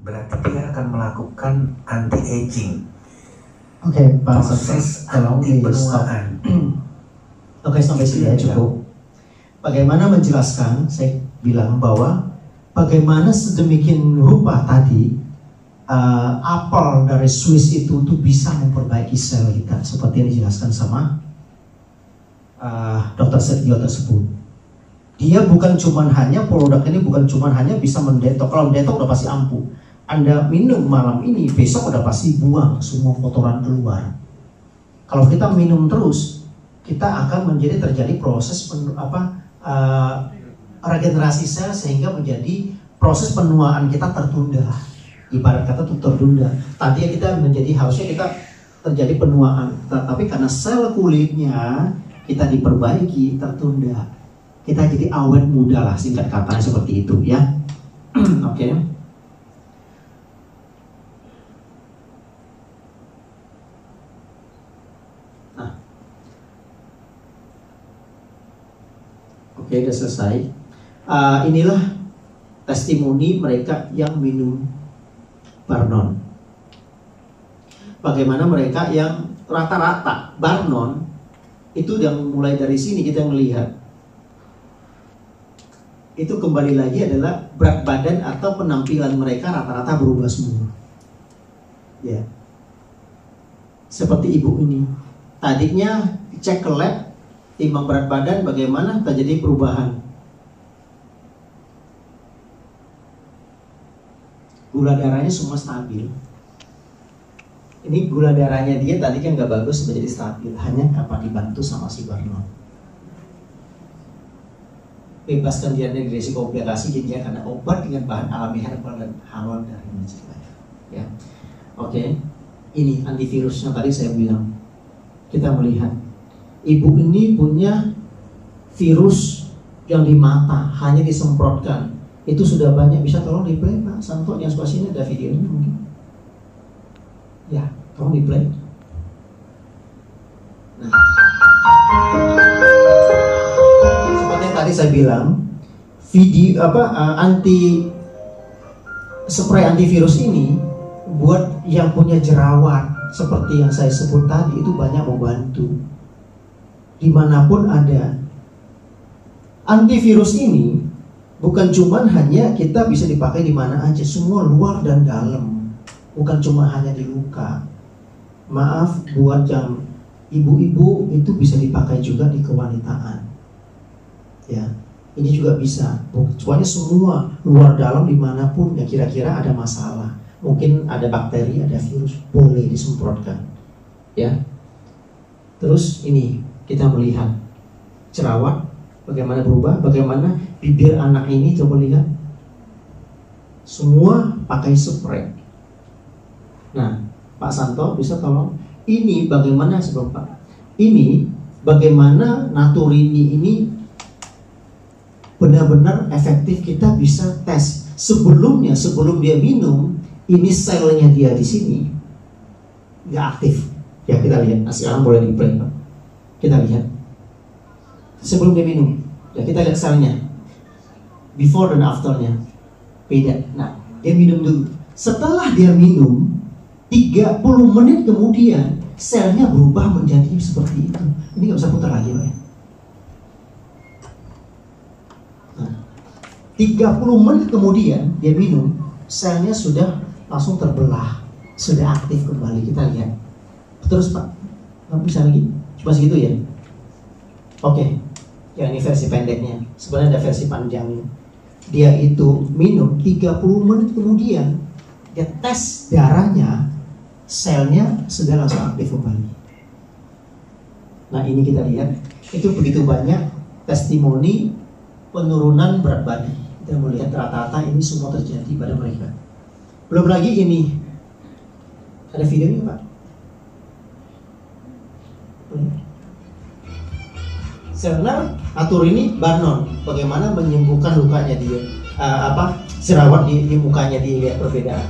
berarti dia akan melakukan anti-aging. Oke, Pak proses tolong di stop. Oke, sampai sini ya cukup. Bagaimana menjelaskan, saya bilang bahwa bagaimana sedemikian rupa tadi apel dari Swiss itu tuh bisa memperbaiki sel kita seperti yang dijelaskan sama Dr. Setio tersebut. Dia bukan cuman hanya produk ini bukan cuman hanya bisa mendetok. Kalau mendetok udah pasti ampuh. Anda minum malam ini, besok udah pasti buang semua kotoran keluar. Kalau kita minum terus, kita akan terjadi proses regenerasi sel sehingga menjadi proses penuaan kita tertunda. Ibarat kata itu tertunda. Tadi kita harusnya kita terjadi penuaan, tapi karena sel kulitnya kita diperbaiki tertunda. Kita jadi awet muda lah, singkat katanya seperti itu ya. Oke. Oke, udah selesai. Inilah testimoni mereka yang minum Barnon. Bagaimana mereka yang rata-rata Barnon itu yang mulai dari sini kita melihat itu kembali lagi adalah berat badan atau penampilan mereka rata-rata berubah semua. Ya, seperti ibu ini. Tadinya dicek ke lab, timbang berat badan bagaimana terjadi perubahan. Gula darahnya semua stabil. Ini gula darahnya dia tadi kan nggak bagus menjadi stabil, hanya apa dibantu sama si Barnon. Bebaskan dia dari risiko komplikasi jadinya karena obat dengan bahan alami herbal dan halal dari manusia. Ya, oke. Ini antivirusnya tadi saya bilang. Kita melihat ibu ini punya virus yang di mata, hanya disemprotkan. Itu sudah banyak, bisa tolong di play Pak Santo, yang sebelah sini ada videonya mungkin. Ya, tolong di play. Nah, seperti yang tadi saya bilang, spray antivirus ini buat yang punya jerawat seperti yang saya sebut tadi itu banyak membantu. Dimanapun ada antivirus ini bukan cuma hanya kita bisa dipakai di mana aja, semua luar dan dalam, bukan cuma hanya di luka. Maaf buat yang ibu-ibu itu bisa dipakai juga di kewanitaan. Ya, ini juga bisa. Pokoknya semua luar dalam dimanapun yang kira-kira ada masalah. Mungkin ada bakteri, ada virus, boleh disemprotkan. Ya. Terus ini kita melihat jerawat bagaimana berubah, bagaimana bibir anak ini, coba lihat. Semua pakai spray. Nah, Pak Santo bisa tolong ini bagaimana sebelum Pak? Ini bagaimana Naturini ini benar-benar efektif, kita bisa tes. Sebelum dia minum, ini selnya dia di sini nggak aktif. Ya kita lihat. Nah, sekarang boleh di play Pak. Kita lihat sebelum dia minum. Ya kita lihat selnya before dan afternya beda. Nah dia minum dulu. Setelah dia minum 30 menit kemudian selnya berubah menjadi seperti itu. Ini nggak bisa putar lagi Pak ya. Nah, 30 menit kemudian dia minum, selnya sudah langsung terbelah, sudah aktif kembali. Kita lihat. Terus Pak, nggak bisa lagi? Cuma segitu ya? Oke, ya ini versi pendeknya. Sebenarnya ada versi panjangnya. Dia itu minum 30 menit kemudian, dia tes darahnya, selnya sudah langsung aktif kembali. Nah ini kita lihat, itu begitu banyak testimoni penurunan berat badan. Kita melihat rata-rata ini semua terjadi pada mereka. Belum lagi ini, ada videonya Pak. Sebenarnya Naturini Barnon, bagaimana menyembuhkan lukanya dia, jerawat di mukanya dia, lihat perbedaan.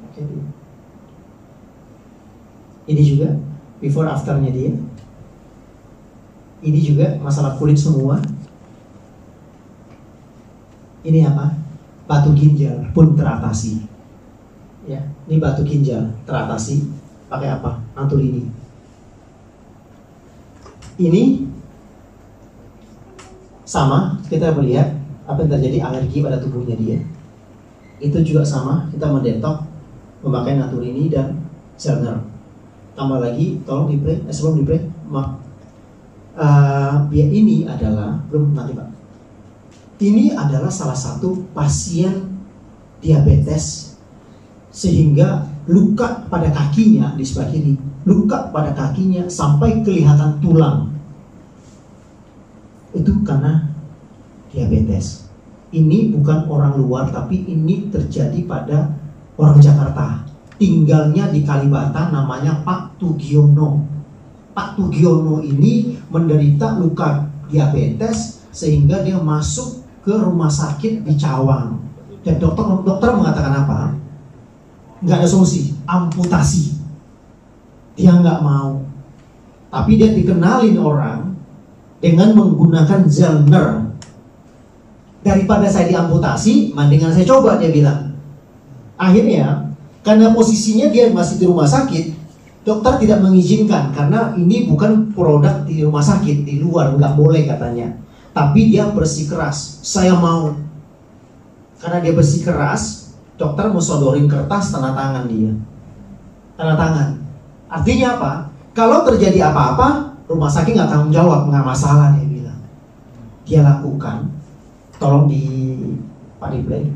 Oke. Ini juga before afternya dia. Ini juga masalah kulit semua. Ini apa? Batu ginjal pun teratasi. Ya, ini batu ginjal teratasi pakai apa? Antulini. Ini sama, kita melihat apa yang terjadi alergi pada tubuhnya dia. Itu juga sama, kita mendetok memakai Natulini dan Zelner. Tambah lagi, tolong di play, sebelum di play, maaf. Biar ini adalah belum nanti Pak. Ini adalah salah satu pasien diabetes sehingga luka pada kakinya di sebelah kiri, luka pada kakinya sampai kelihatan tulang. Itu karena diabetes. Ini bukan orang luar, tapi ini terjadi pada orang Jakarta. Tinggalnya di Kalibata, namanya Pak Tugiono. Pak Tugiono ini menderita luka diabetes sehingga dia masuk ke rumah sakit di Cawang. Dan dokter mengatakan apa? Nggak ada solusi, amputasi. Dia nggak mau. Tapi dia dikenalin orang dengan menggunakan Zelner. Daripada saya diamputasi, mendingan saya coba, dia bilang. Akhirnya, karena posisinya dia masih di rumah sakit, dokter tidak mengizinkan karena ini bukan produk di rumah sakit, di luar, nggak boleh katanya. Tapi dia bersikeras, saya mau. Karena dia bersikeras, dokter mau sodorin kertas tanda tangan dia. Tanda tangan. Artinya apa? Kalau terjadi apa-apa, rumah sakit nggak tanggung jawab, nggak masalah, dia bilang. Dia lakukan. Tolong di Pak Display.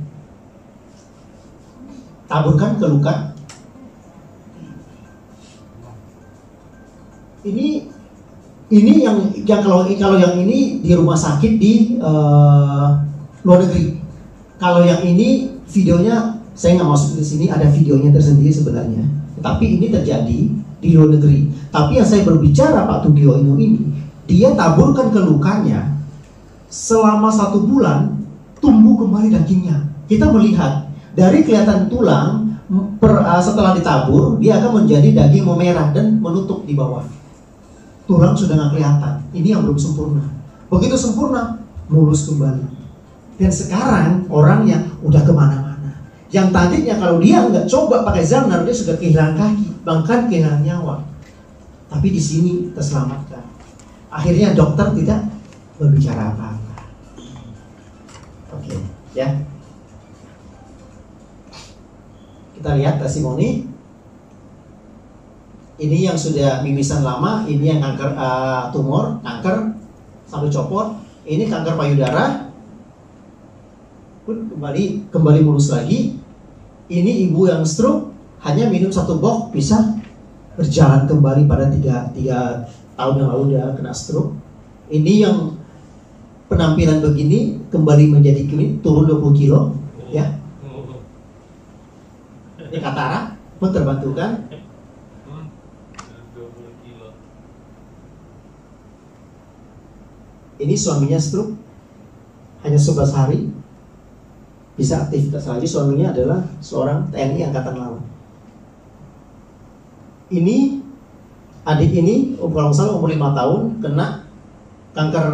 Taburkan ke luka. Ini yang kalau yang ini di rumah sakit di luar negeri. Kalau yang ini videonya saya nggak masuk di sini, ada videonya tersendiri sebenarnya. Tapi ini terjadi di luar negeri. Tapi yang saya berbicara Pak Tugiono ini, dia taburkan ke lukanya selama 1 bulan tumbuh kembali dagingnya. Kita melihat dari kelihatan tulang setelah ditabur dia akan menjadi daging memerah dan menutup di bawah. Tulang sudah nggak kelihatan. Ini yang belum sempurna. Begitu sempurna, mulus kembali. Dan sekarang orang yang udah kemana-mana, yang tadinya kalau dia nggak coba pakai Zelner, dia sudah kehilangan kaki, bahkan kehilangan nyawa. Tapi di sini terselamatkan. Akhirnya dokter tidak berbicara apa-apa. Oke, ya. Kita lihat testimoni. Ini yang sudah mimisan lama, ini yang kanker tumor, kanker sampai copot. Ini kanker payudara, pun kembali mulus lagi. Ini ibu yang stroke, hanya minum 1 box bisa berjalan kembali pada 3 tahun yang lalu dia kena stroke. Ini yang penampilan begini kembali menjadi clean, turun 20 kilo, ya. Ini katarak pun terbantukan. Ini suaminya stroke, hanya 11 hari bisa aktivitas lagi. Suaminya adalah seorang TNI Angkatan Laut. Ini adik ini kalau salah umur 5 tahun kena kanker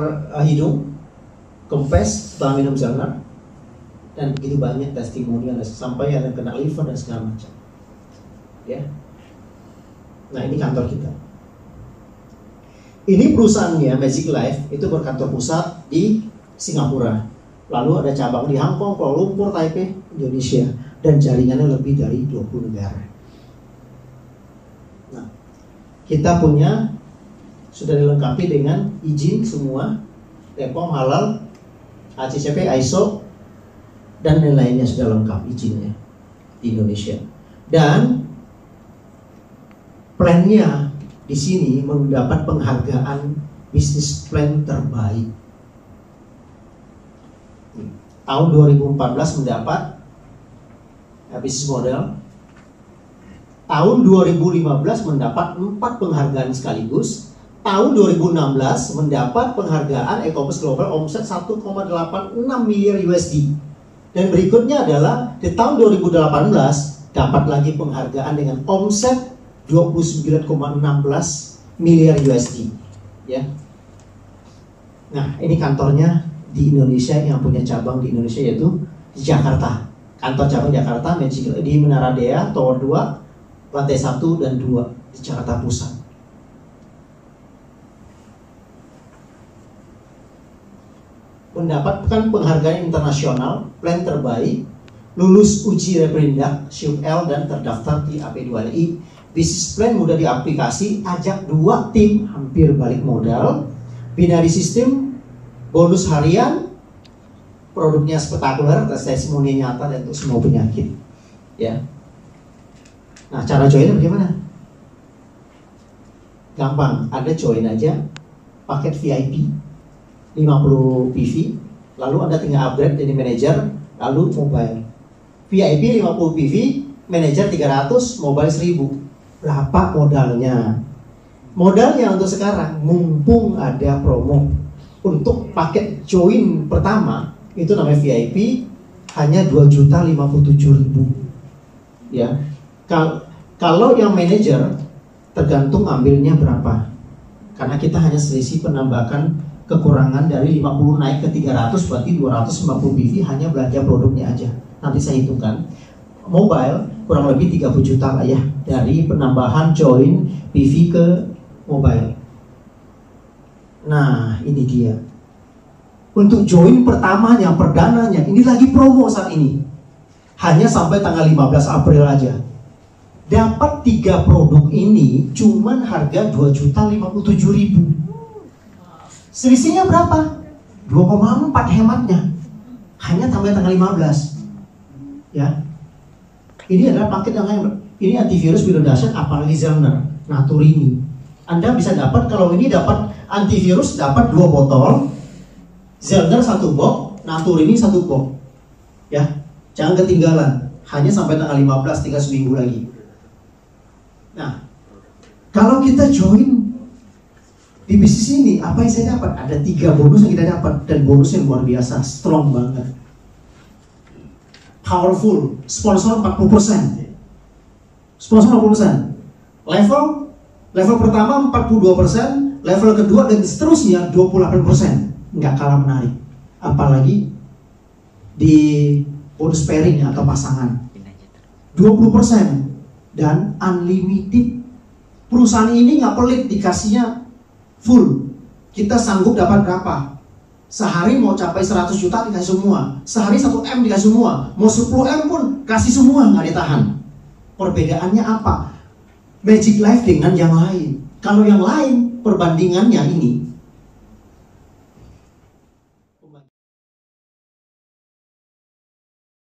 hidung, kempes setelah minum Zelner, dan begitu banyak testimoni sampai ada kena liver dan segala macam. Ya. Nah ini kantor kita. Ini perusahaannya Magic Life itu berkantor pusat di Singapura. Lalu ada cabang di Hong Kong, Kuala Lumpur, Taipei, Indonesia, dan jaringannya lebih dari 20 negara. Nah, kita punya sudah dilengkapi dengan izin semua, BPOM halal, ACCP, ISO, dan lain-lainnya sudah lengkap izinnya di Indonesia. Dan plannya di sini mendapat penghargaan bisnis plan terbaik. Tahun 2014 mendapat bisnis model. Tahun 2015 mendapat 4 penghargaan sekaligus. Tahun 2016 mendapat penghargaan Ecopus Global omset 1,86 miliar USD. Dan berikutnya adalah di tahun 2018 dapat lagi penghargaan dengan omset 29,16 miliar USD, ya. Nah, ini kantornya di Indonesia, yang punya cabang di Indonesia yaitu di Jakarta. Kantor cabang Jakarta, di Menara Dea, Tower 2, lantai 1 dan 2 di Jakarta Pusat. Mendapatkan penghargaan internasional, plan terbaik, lulus uji reperindak, SHIP L, dan terdaftar di AP2LI. Bisnis plan mudah diaplikasi, ajak 2 tim, hampir balik modal, binary sistem, bonus harian, produknya spektakuler, testimoni nyata dan untuk semua penyakit. Ya. Nah, cara joinnya bagaimana? Gampang, Anda join aja paket VIP 50 PV, lalu Anda tinggal upgrade jadi manajer, lalu mobile. VIP 50 PV, manajer 300, mobile 1000. Berapa modalnya? Modalnya untuk sekarang, mumpung ada promo untuk paket join pertama, itu namanya VIP, hanya 2.057.000. Ya. Kalau yang manajer tergantung ambilnya berapa. Karena kita hanya selisih penambahan kekurangan dari 50 naik ke 300, berarti 250 PV hanya belanja produknya aja. Nanti saya hitungkan. Mobile kurang lebih 30 juta lah ya, dari penambahan join PV ke mobile. Nah, ini dia. Untuk join pertamanya, perdananya, ini lagi promo saat ini. Hanya sampai tanggal 15 April aja. Dapat 3 produk ini cuman harga 2.057.000. Selisihnya berapa? 2,4 hematnya. Hanya sampai tanggal 15. Ya. Ini adalah paket yang ini antivirus biru dahsyat, apalagi Zellner, Naturini. Anda bisa dapat, kalau ini dapat antivirus, dapat 2 botol, Zellner 1 box, Naturini 1 box. Ya, jangan ketinggalan. Hanya sampai tanggal 15, tinggal seminggu lagi. Nah, kalau kita join di bisnis ini, apa yang saya dapat? Ada 3 bonus yang kita dapat, dan bonus yang luar biasa, strong banget. Powerful, sponsor 40%. Sponsor 40%. Level pertama 42%, level kedua dan seterusnya 28%. Nggak kalah menarik. Apalagi di bonus pairing atau pasangan. 20% dan unlimited. Perusahaan ini nggak pelit, dikasihnya full. Kita sanggup dapat berapa? Sehari mau capai 100 juta dikasih semua. Sehari 1M dikasih semua. Mau 10M pun kasih semua, nggak ditahan. Perbedaannya apa? Magic Life dengan yang lain. Kalau yang lain perbandingannya ini